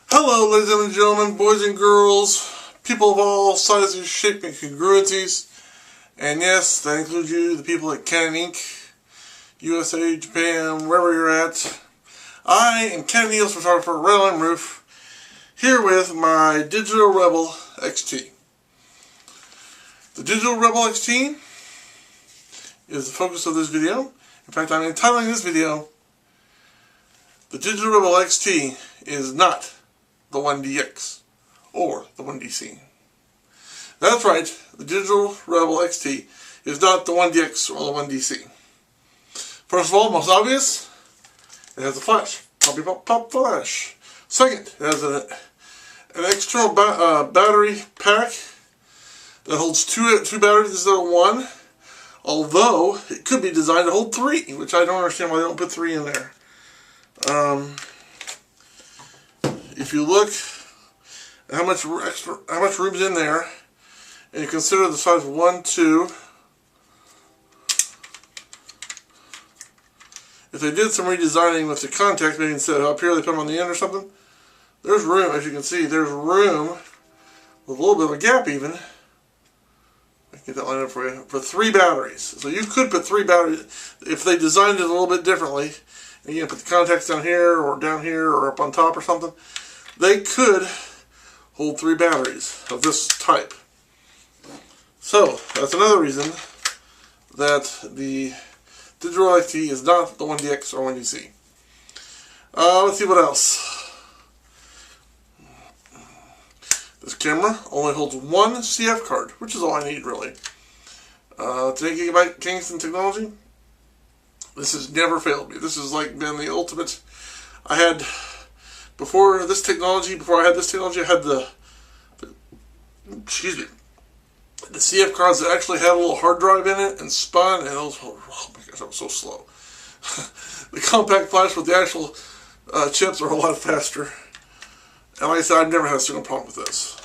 Hello, ladies and gentlemen, boys and girls, people of all sizes, shapes, and congruencies. And yes, that includes you, the people at Canon Inc., U.S.A., Japan, wherever you're at. I am Canon EOS photographer RandallMRueff, here with my Digital Rebel XT. The Digital Rebel XT is the focus of this video. In fact, I'm entitling this video, The Digital Rebel XT is not the 1DX or the 1DC. That's right, the Digital Rebel XT is not the 1DX or the 1DC. First of all, most obvious, it has a flash. Pop flash. Second, it has an external battery pack that holds two batteries instead of one. Although it could be designed to hold 3, which I don't understand why they don't put 3 in there. If you look at how much room's in there, and you consider the size of 1, 2. If they did some redesigning with the contacts, maybe instead of up here they put them on the end or something, there's room, as you can see, there's room with a little bit of a gap even. I can get that lined up for you, for 3 batteries. So you could put 3 batteries if they designed it a little bit differently. And you can put the contacts down here or up on top or something. They could hold 3 batteries of this type. So that's another reason that the Digital XT is not the 1DX or 1DC. Let's see what else. This camera only holds 1 CF card, which is all I need really. 10 GB Kingston technology. This has never failed me. This has like been the ultimate. I had before I had this technology, I had the CF cards that actually had a little hard drive in it and spun, and those, oh my gosh, that was so slow. The compact flash with the actual chips are a lot faster. And like I said, I've never had a single problem with this.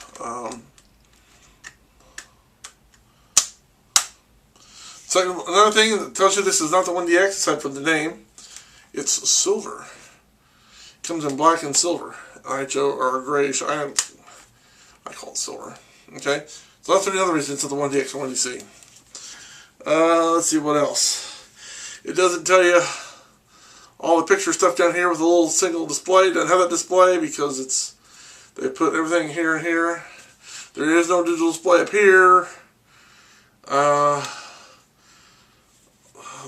Second, another thing that tells you this is not the 1DX, aside from the name, it's silver. It comes in black and silver. Or grayish. I call it silver. Okay? So that's the other reason it's not the 1DX or 1DC. Let's see what else. It doesn't tell you all the picture stuff down here with a little single display. It doesn't have that display because they put everything here and here. There is no digital display up here.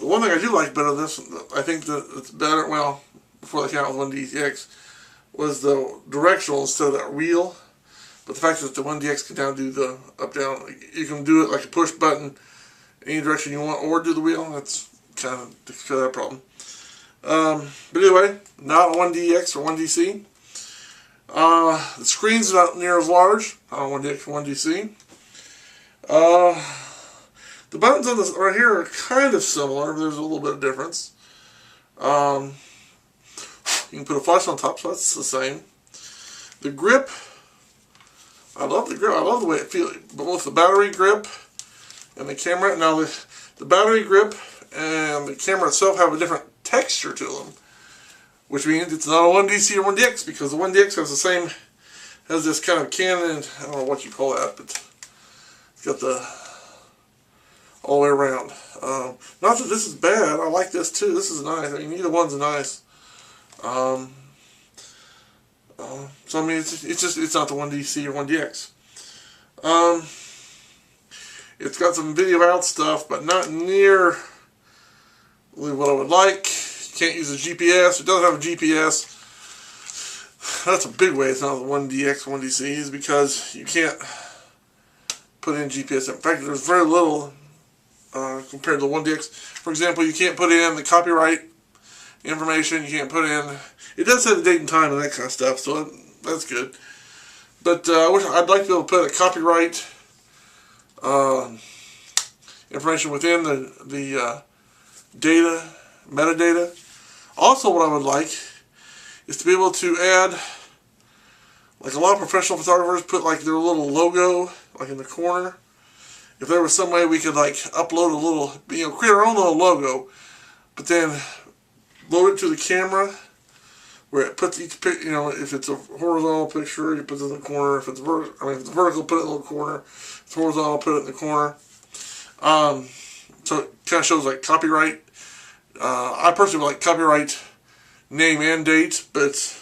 The one thing I do like better this, I think that it's better, well, before they came out with 1DX, was the directional instead of that wheel. But the fact that the 1DX can now do the up-down, you can do it like a push button any direction you want, or do the wheel. That's kind of takes care of that problem. But anyway, not a 1DX or 1DC. The screen's not near as large, not a 1DX or 1DC. The buttons on this right here are kind of similar, but there's a little bit of difference. You can put a flash on top, so that's the same. The grip, I love the grip. I love the way it feels. Both the battery grip and the camera. Now the battery grip and the camera itself have a different texture to them, which means it's not a 1DC or 1DX, because the 1DX has this kind of Canon, I don't know what you call that, but it's got the all the way around. Not that this is bad. I like this too. This is nice. I mean, either one's nice. So I mean, it's not the 1DC or 1DX. It's got some video out stuff, but not near what I would like. You can't use a GPS. It doesn't have a GPS. That's a big way it's not the 1DX, 1DC, is because you can't put in GPS. In fact, there's very little compared to the 1DX. For example, you can't put in the copyright information. You can't put in. It does have the date and time and that kind of stuff, so that's good. But I'd like to be able to put a copyright information within the data, metadata. Also, what I would like is to be able to add, like a lot of professional photographers put like their little logo like in the corner. If there was some way we could like upload a little, create our own little logo, but then load it to the camera where it puts each pic, if it's a horizontal picture, you put it in the corner. If it's if it's vertical, put it in the corner. If it's horizontal, put it in the corner. So it kind of shows like copyright. I personally like copyright name and date, but it's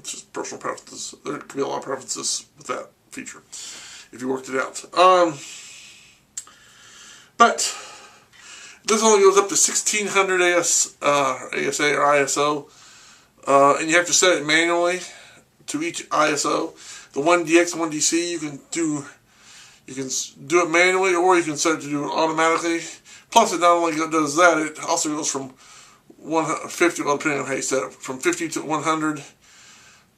just personal preferences. There could be a lot of preferences with that feature if you worked it out. But this only goes up to 1600 ASA or ISO, and you have to set it manually to each ISO. The 1DX and 1DC you can do it manually, or you can set it to do it automatically. Plus, it not only does that, it also goes from 150, well, depending on how you set it, from 50 to 100,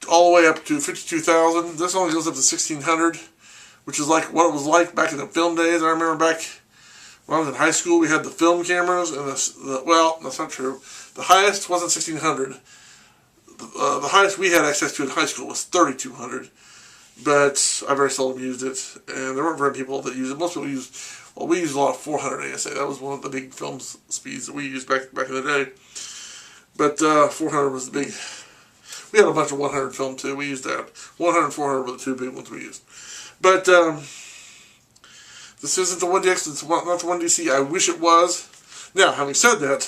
all the way up to 52,000. This only goes up to 1600, which is like what it was like back in the film days. I remember back when I was in high school, we had the film cameras, and well, that's not true. The highest wasn't 1600. The highest we had access to in high school was 3200. But I very seldom used it, and there weren't very many people that used it. Most people used, well, we used a lot of 400 ASA. That was one of the big film speeds that we used back in the day. But 400 was the big. We had a bunch of 100 film too. We used that. 100 and 400 were the two big ones we used. But this isn't the 1DX. It's not the 1DC. I wish it was. Now, having said that,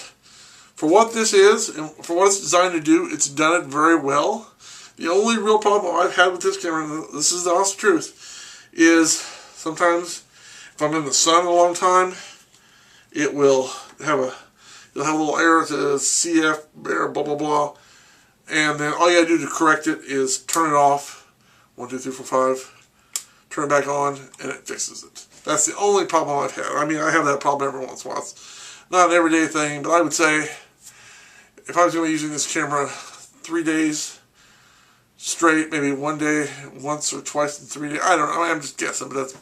for what this is and for what it's designed to do, it's done it very well. The only real problem I've had with this camera, and this is the honest truth, is sometimes if I'm in the sun a long time, it will have a little error to CF, error, blah, blah, blah. And then all you gotta do to correct it is turn it off. 1, 2, 3, 4, 5. Turn it back on, and it fixes it. That's the only problem I've had. I mean, I have that problem every once in a while. It's not an everyday thing, but I would say if I was going to be using this camera 3 days straight, maybe one day, once or twice in 3 days. I don't know. I'm just guessing, but that's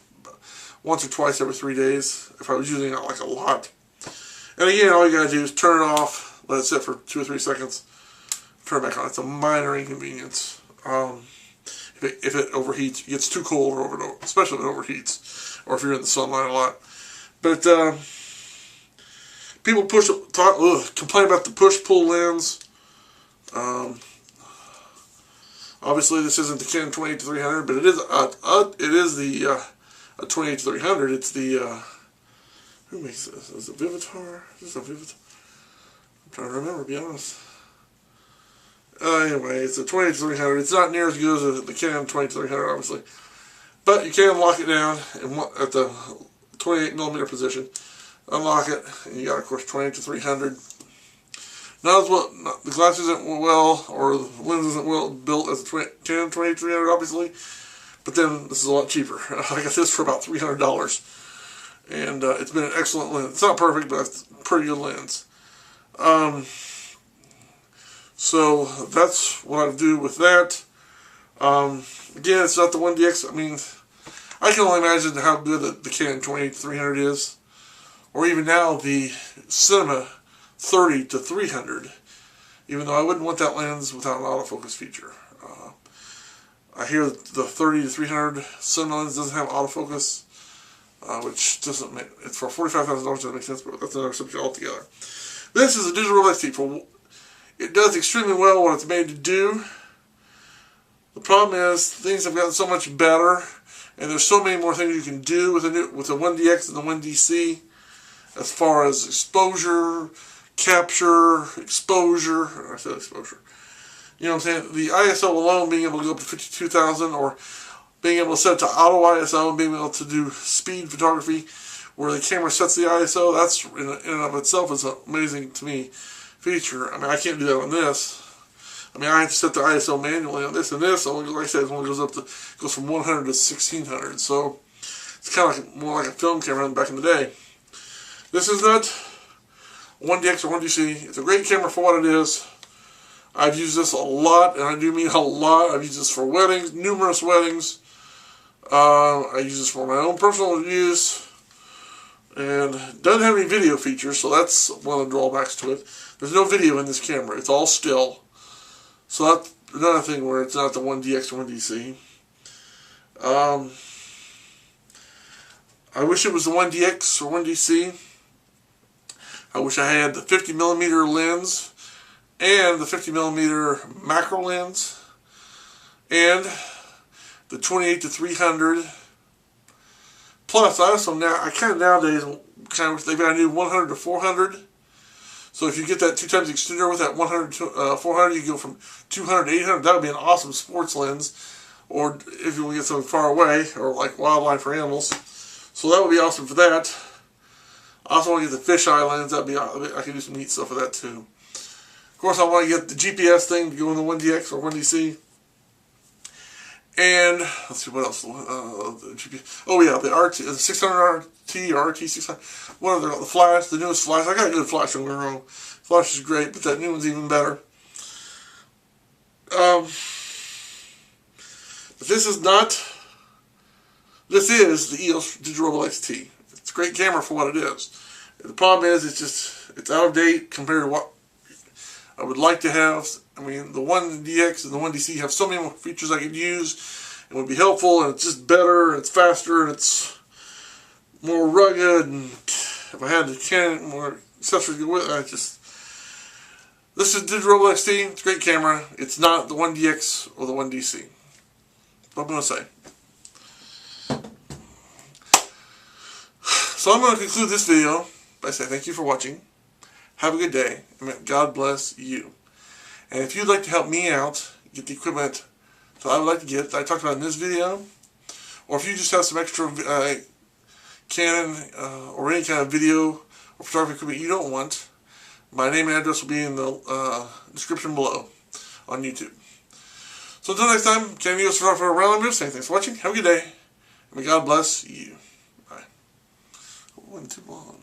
once or twice every 3 days if I was using it like a lot. And again, all you gotta do is turn it off, let it sit for 2 or 3 seconds, turn it back on. It's a minor inconvenience. If it overheats, it gets too cold, or especially if it overheats, or if you're in the sunlight a lot. But people complain about the push-pull lens. Obviously, this isn't the Canon 28-300, but it is the 28-300. It's the who makes this? Is it Vivitar? Is this a Vivitar? I'm trying to remember, to be honest. Anyway, it's a 28-300. It's not near as good as the Canon 28-300, obviously, but you can lock it down at the 28mm position. Unlock it, and you got, of course, 28-300. Not as well, the glass isn't well, or the lens isn't well built as the Canon 28-300, obviously, but then this is a lot cheaper. I got this for about $300, and it's been an excellent lens. It's not perfect, but it's a pretty good lens. So that's what I do with that. Again, it's not the 1DX. I mean, I can only imagine how good the Canon 28-300 is, or even now the Cinema 30-300, even though I wouldn't want that lens without an autofocus feature. I hear the 30-300 Cinema lens doesn't have autofocus, which doesn't make, it's for $45,000 doesn't make sense, but that's another subject altogether. This is a digital lens. It does extremely well what it's made to do. The problem is things have gotten so much better, and there's so many more things you can do with the 1DX and the 1DC, as far as exposure, capture, exposure. I said exposure. You know what I'm saying? The ISO alone, being able to go up to 52,000, or being able to set it to auto ISO and being able to do speed photography where the camera sets the ISO, that's in and of itself is an amazing to me feature. I mean, I can't do that on this. I mean, I have to set the ISO manually on this, and this only, like I said, only goes from 100 to 1600. So it's kind of more like a film camera than back in the day. This is not 1DX or 1DC. It's a great camera for what it is. I've used this a lot, and I do mean a lot. I've used this for weddings, numerous weddings. I use this for my own personal use. And it doesn't have any video features, so that's one of the drawbacks to it. There's no video in this camera. It's all still. So that's another thing where it's not the 1DX or 1DC. I wish it was the 1DX or 1DC. I wish I had the 50mm lens and the 50mm macro lens, and the 28-300. Plus, I also nowadays they've got a new 100-400. So if you get that 2x extender with that 100-400, you can go from 200 to 800. That would be an awesome sports lens. Or if you want to get something far away, or like wildlife or animals. So that would be awesome for that. I also want to get the fisheye lens. I can do some neat stuff with that too. Of course, I want to get the GPS thing to go in the 1DX or 1DC. And let's see what else. The GPS. Oh yeah, the 600 RT or RT 600. What are the flash? The newest flash. I got a good flash. Don't get me wrong. Flash is great, but that new one's even better. But this is not. This is the EOS Digital XT. It's a great camera for what it is. The problem is it's out of date compared to what I would like to have. I mean, the 1DX and the 1DC have so many more features I could use and would be helpful, and it's just better, and it's faster, and it's more rugged, and if I had the Canon more accessories to go with it, this is Digital XT. It's a great camera. It's not the 1DX or the 1DC. What I'm going to say. So I'm going to conclude this video by saying thank you for watching. Have a good day, and God bless you. And if you'd like to help me out, get the equipment that I would like to get, that I talked about in this video, or if you just have some extra Canon or any kind of video or photography equipment you don't want, my name and address will be in the description below on YouTube. So until next time, Canon EOS photographer RandallMRueff saying thanks for watching. Have a good day, and may God bless you. Bye. 1 too long.